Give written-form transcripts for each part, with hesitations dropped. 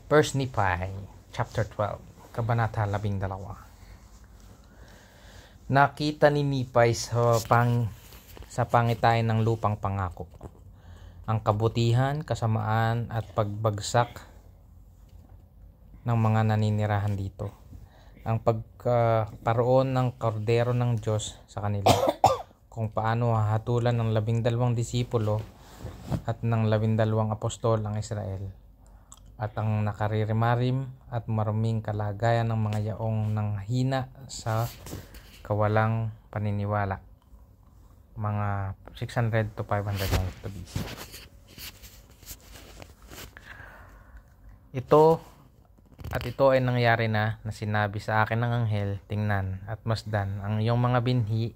First Nephi, chapter 12, kabanata 12. Nakita ni Nephi sa pangitain ng lupang pangako ang kabutihan, kasamaan at pagbagsak ng mga naninirahan dito. Ang pagkaparoon ng kordero ng Diyos sa kanila, kung paano hahatulan ng 12 disipulo at ng 12 apostol ang Israel, at ang nakaririmarim at maruming kalagayan ng mga yaong nanghina sa kawalang paniniwala, mga 600 to 500 BC. Ito ay nangyari na sinabi sa akin ng anghel, tingnan at masdan, ang iyong mga binhi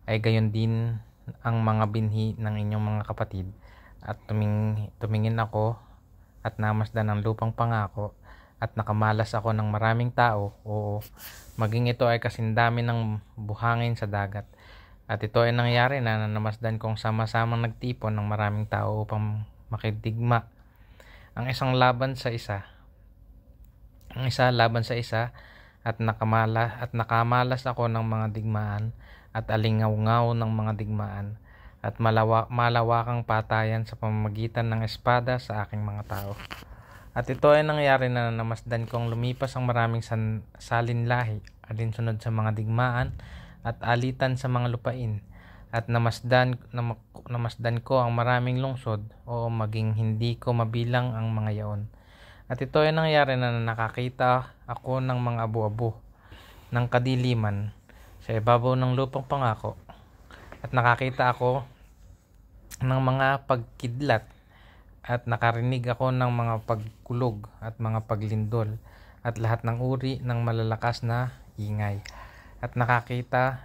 ay gayon din ang mga binhi ng inyong mga kapatid. At tumingin ako at namasdan ang lupang pangako, at nakamalas ako ng maraming tao, oo, maging ito ay kasindami ng buhangin sa dagat. At ito ay nangyari na namasdan kong sama-samang nagtipon ng maraming tao upang makidigma, ang isa laban sa isa, at nakamalas ako ng mga digmaan at alingaw-ngaw ng mga digmaan, at malawakang patayan sa pamamagitan ng espada sa aking mga tao. At ito ay nangyari na namasdan kong lumipas ang maraming salinlahi alinsunod sa mga digmaan at alitan sa mga lupain, at namasdan ko ang maraming lungsod, o maging hindi ko mabilang ang mga yaon. At ito ay nangyari na nakakita ako ng mga abu-abu ng kadiliman sa ibabaw ng lupang pangako, at nakakita ako ng mga pagkidlat, at nakarinig ako ng mga pagkulog at mga paglindol at lahat ng uri ng malalakas na ingay. At nakita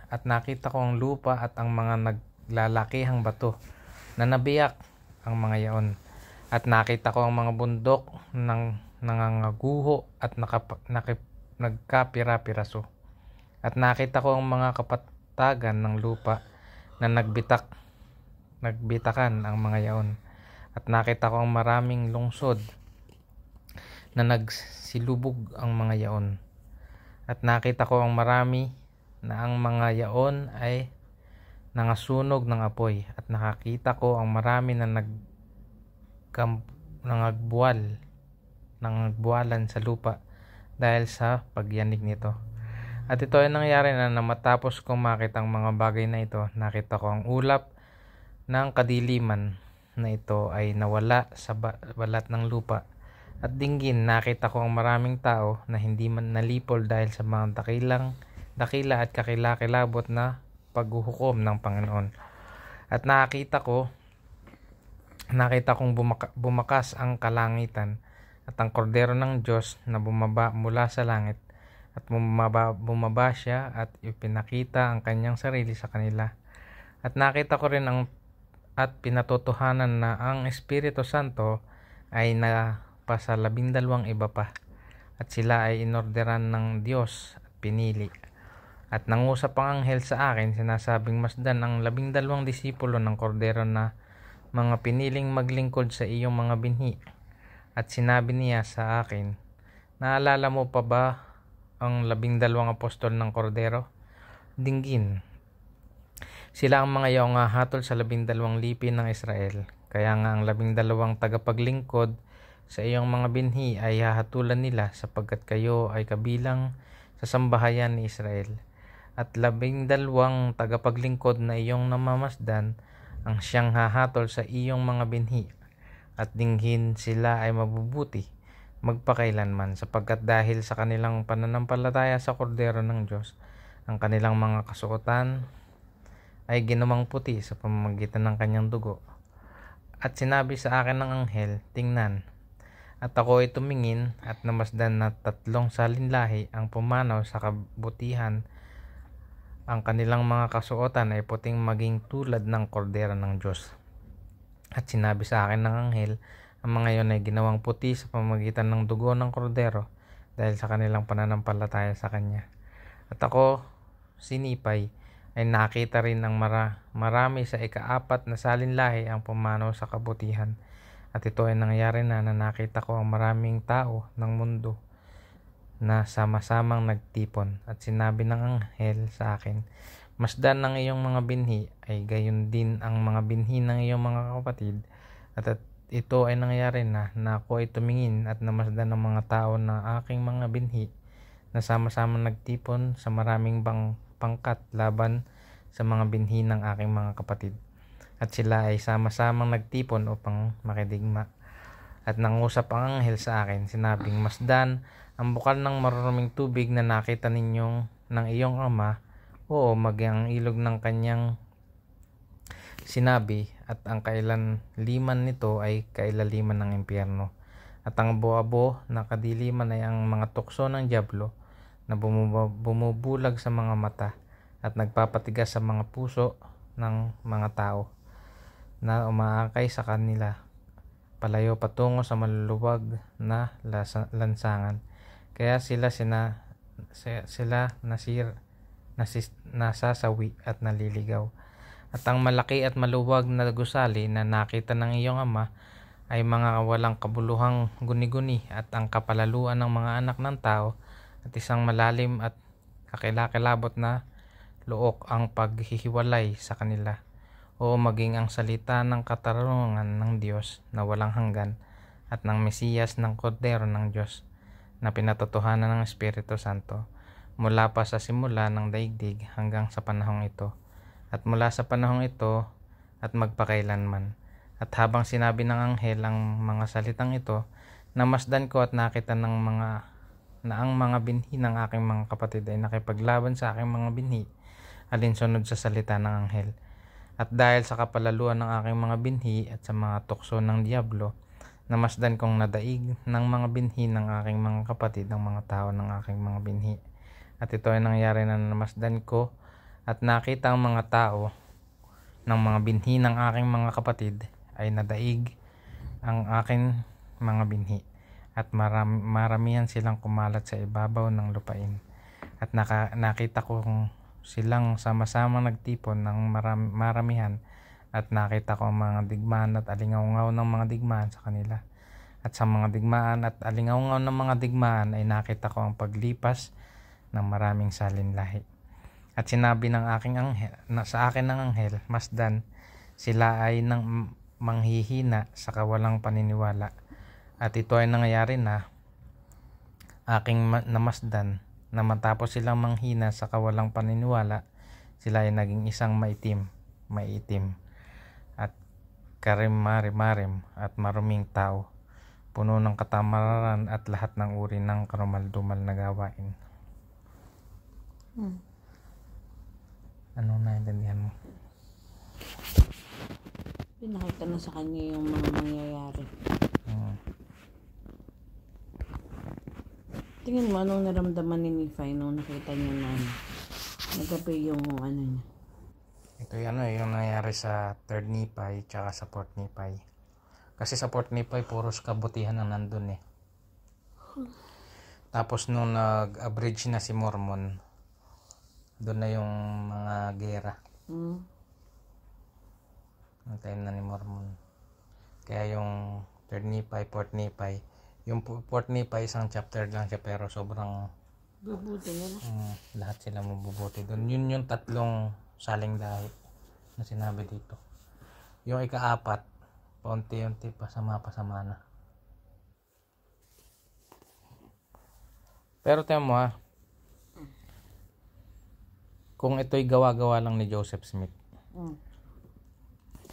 ko ang lupa at ang mga naglalakihang bato na nabiyak ang mga yaon. At nakita ko ang mga bundok ng nangangaguho at nagkapira-piraso. At nakita ko ang mga kapatagan ng lupa na nagbitakan ang mga yaon. At nakita ko ang maraming lungsod na nagsilubog ang mga yaon. At nakita ko ang marami na ang mga yaon ay nangasunog ng apoy. At nakakita ko ang marami na nangagbualan sa lupa dahil sa pagyanig nito. At ito ay nangyari na matapos kong makita ang mga bagay na ito, nakita ko ang ulap ng kadiliman na ito ay nawala sa balat ng lupa. At dinggin, nakita ko ang maraming tao na hindi man nalipol dahil sa mga dakila at kakilakilabot na paghuhukom ng Panginoon. At nakita kong bumakas ang kalangitan, at ang kordero ng Diyos na bumaba mula sa langit, at bumaba siya at ipinakita ang kanyang sarili sa kanila. At nakita ko rin at pinatotohanan na ang Espiritu Santo ay napasa 12 iba pa, at sila ay inorderan ng Diyos at pinili. At nangusap ang anghel sa akin, sinasabing masdan ang 12 disipulo ng kordero na mga piniling maglingkod sa iyong mga binhi. At sinabi niya sa akin, naalala mo pa ba ang 12 apostol ng kordero? Dinggin, sila ang mga yaong hatol sa 12 lipin ng Israel. Kaya nga ang 12 tagapaglingkod sa iyong mga binhi ay hahatulan nila, sapagkat kayo ay kabilang sa sambahayan ni Israel. At 12 tagapaglingkod na iyong namamasdan ang siyang hahatol sa iyong mga binhi. At dinggin, sila ay mabubuti magpakailanman, sapagkat dahil sa kanilang pananampalataya sa kordero ng Diyos, ang kanilang mga kasuotan ay ginawang puti sa pamamagitan ng kanyang dugo. At sinabi sa akin ng anghel, tingnan. At ako ay tumingin, at namasdan na 3 salinlahi ang pumanaw sa kabutihan. Ang kanilang mga kasuotan ay puting maging tulad ng kordero ng Diyos. At sinabi sa akin ng anghel, ang mga iyon ay ginawang puti sa pamamagitan ng dugo ng kordero, dahil sa kanilang pananampalataya sa kanya. At ako, si Nephi, ay nakita rin ng marami sa ika-4 na salinlahi ang pumanaw sa kabutihan. At ito ay nangyari na nakita ko ang maraming tao ng mundo na sama-samang nagtipon. At sinabi ng anghel sa akin, masdan ng iyong mga binhi ay gayon din ang mga binhi ng iyong mga kapatid. At ito ay nangyari na ako ay tumingin at namasdan ng mga tao na aking mga binhi na sama-samang nagtipon sa maraming pangkat laban sa mga binhi ng aking mga kapatid. At sila ay sama-samang nagtipon upang makidigma. At nangusap ang anghel sa akin, sinabing, masdan ang bukal ng maruruming tubig na nakita ninyong ng iyong ama, o maging ang ilog ng kanyang sinabi, at ang kailaliman nito ay kailaliman ng impyerno. At ang buabo na kadiliman ay ang mga tukso ng diablo na bumubulag sa mga mata at nagpapatigas sa mga puso ng mga tao na umaakay sa kanila palayo patungo sa maluluwag na lansangan. Kaya sila nasasawi at naliligaw. At ang malaki at maluwag na gusali na nakita ng iyong ama ay mga walang kabuluhang guni-guni at ang kapalaluan ng mga anak ng tao at isang malalim at kakilakilabot na luok ang paghihiwalay sa kanila, o maging ang salita ng katarungan ng Diyos na walang hanggan at ng Mesiyas ng Kordero ng Diyos na pinatotohanan ng Espiritu Santo mula pa sa simula ng daigdig hanggang sa panahong ito at mula sa panahong ito at magpakailanman. At habang sinabi ng anghel ang mga salitang ito, namasdan ko at nakita ng ang mga binhi ng aking mga kapatid ay nakipaglaban sa aking mga binhi alinsunod sa salita ng anghel. At dahil sa kapalaluan ng aking mga binhi at sa mga tukso ng diablo, namasdan kong nadaig ng mga binhi ng aking mga kapatid ang mga tao ng aking mga binhi. At ito ay nangyari na namasdan ko at nakita ang mga tao ng mga binhi ng aking mga kapatid ay nadaig ang aking mga binhi. At maramihan silang kumalat sa ibabaw ng lupain. At nakita kong silang sama-sama nagtipon ng maramihan, at nakita ko ang mga digmaan at alingaungaw ng mga digmaan sa kanila. At sa mga digmaan at alingaungaw ng mga digmaan ay nakita ko ang paglipas ng maraming salinlahi. At sinabi ng aking anghel, sa akin ng anghel, masdan, sila ay nang manghihina sa kawalang paniniwala. At ito ay nangyayari na aking namasdan na matapos silang manghina sa kawalang paniniwala, sila ay naging isang maitim at karim-marim at maruming tao, puno ng katamaran at lahat ng uri ng karumal-dumal na gawain. Anong naintindihan mo? Pinakita na sa kanya yung mga mangyayari. Tingin mo, anong naramdaman ni Nephi nung nakita niya na nagabi yung ano niya? Ito yung nangyari sa 3rd Nephi tsaka sa 4th Nephi. Kasi sa 4th Nephi, puros kabutihan ang nandun eh. Tapos nung nag-abridge na si Mormon, doon na yung mga gera. Ang time na ni Mormon. Kaya yung 3rd Nephi, 4th Nephi, yung 4th Nephi isang chapter lang siya pero sobrang bubuti nila. Lahat sila mabubuti doon. Yun yung tatlong saling dahil na sinabi dito. Yung ika-4, paunti-unti pasama na. Pero tiyan mo kung ito'y gawa-gawa lang ni Joseph Smith,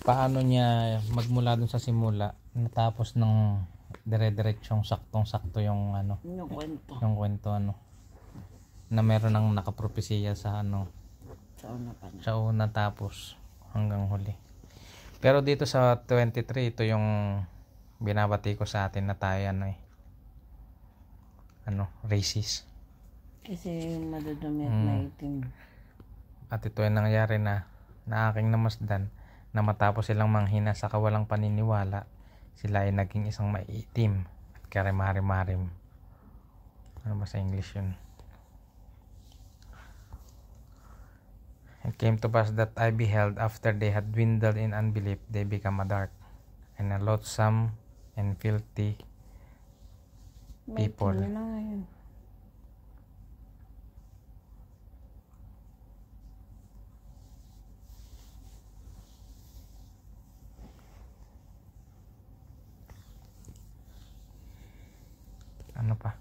paano niya magmula dun sa simula natapos ng dire-diretsong saktong-sakto yung yung kwento na meron ng nakapropesiya sa sa una tapos hanggang huli. Pero dito sa 23, ito yung binabati ko sa atin na tayo racist. Kasi madudumi at maitim. At ito ay nangyari na aking namasdan na matapos silang manghina sa kawalang paniniwala, sila ay naging isang maitim at karim-marim. Ano ba sa English yun? It came to pass that I beheld, after they had dwindled in unbelief, they become a dark and a loathsome and filthy people. Yun na nga yun. Ano pa?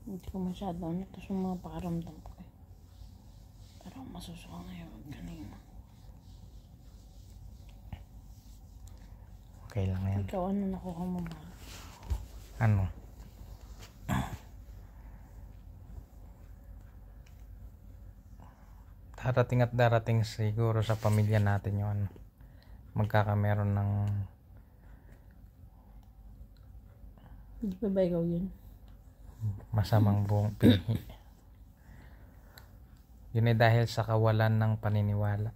Hindi ko masyado ito sa mga pakaramdam ko eh. Pero masusuka ngayon kanina. Okay lang yan. Ikaw ano nakuha mo ba? Ano? Darating at darating siguro sa pamilya natin yung ano, magkakameron ng Hindi pa ba ikaw yun? masamang buong pinihi. Yun ay dahil sa kawalan ng paniniwala.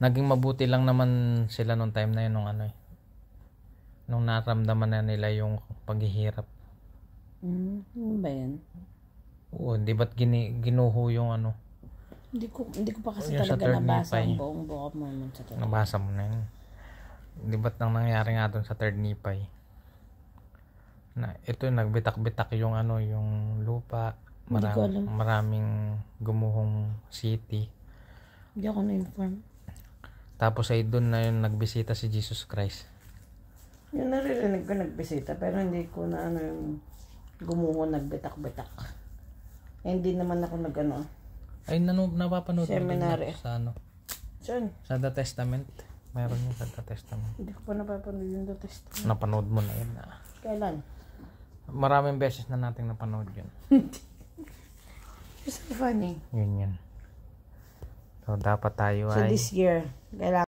Naging mabuti lang naman sila nung time na yun, nung ano eh. Nung naramdaman na nila yung paghihirap. Ano ba yan? Oo, di ba't ginuho yung ano? Hindi ko pa kasi Yung sa talaga third nabasa Nephi. ang buong book of Mormon sa totoo. Nabasa mo na yun. Di ba't nang nangyari nga doon sa third Nephi? Na ito nagbitak-bitak yung ano, yung lupa. Hindi ko alam. Maraming gumuhong city. Hindi ako na-inform. Tapos ay doon na yun nagbisita si Jesus Christ. Yung naririnig ko nagbisita pero hindi ko na ano yung gumuho nagbitak-bitak. Eh, hindi naman ako nag-ano. Ay, napapanood mo din Seminary. sa ano? Saan? Sa The Testament. Meron yung sa The Testament. Hindi ko pa napapanood yung The Testament. Napanood mo na yun. Kailan? Maraming beses na nating napanood yun. It's so funny. Yun. So, dapat tayo So ay this year, kailangan